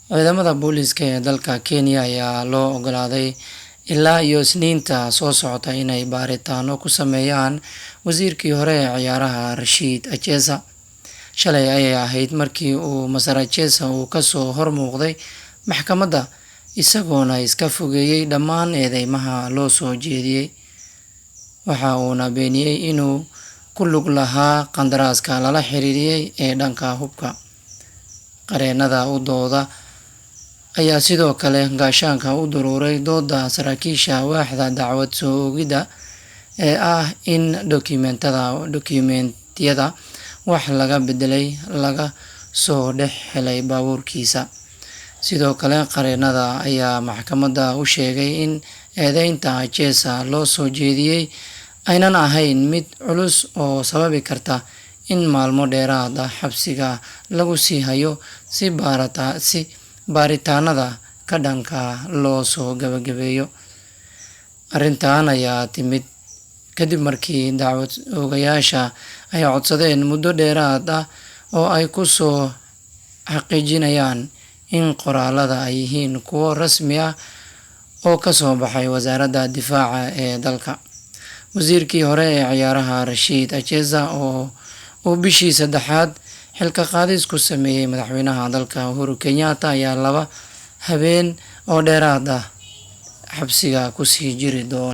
Ciidamada booliiska ee dalka Kenya ayaa loo oggolaaday ilaa iyo Isniinta soo socota inay baaritaanno ku sameeyaan wasiirkii hore ee ciyaaraha Rashid Achesa. Shalay ayay ahayd markii uu Masar Achesa uu ka soo hormuuqday maxkamadda, isagoona iska fogeeyay dhammaan eedeymaha loo soo jeediyay. Waxa uuna beeniyay inuu ku lug lahaa qandaraaska lala xiriiriyay ee dhanka hubka. Qareennada u dooda ayaa sidoo kale gaashaanka u daruuray doodda saraakiisha waaxda dacwad soo oogidda ee ah in dokumentiyada wax laga beddelay laga soo dhex helay baabuurkiisa. Sidoo kale, qareennada ayaa maxkamadda u sheegay in eedeynta Achesa loo soo jeediyay aynan ahayn mid culus oo sababi karta in maalmo dheeraad ah xabsiga lagu sii hayo si baaritaanada ka dhanka loo soo gabagabeeyo. Arrintan ayaa timid kadib markii dacwad oogayaasha ay codsadeen muddo dheeraad ah oo ay ku soo xaqiijinayaan in qoraallada ay yihiin kuwo rasmi ah oo ka soo baxay wasaaradda difaaca ee dalka. Wasiirkii hore ee ciyaaraha Rashid Achesa oo uu bishii saddexaad xilka qaadis ku sameeyay madaxweynaha dalka Uhuru Kenyatta ayaa 2 habeen oo dheeraad ah xabsiga ku sii jiri doona.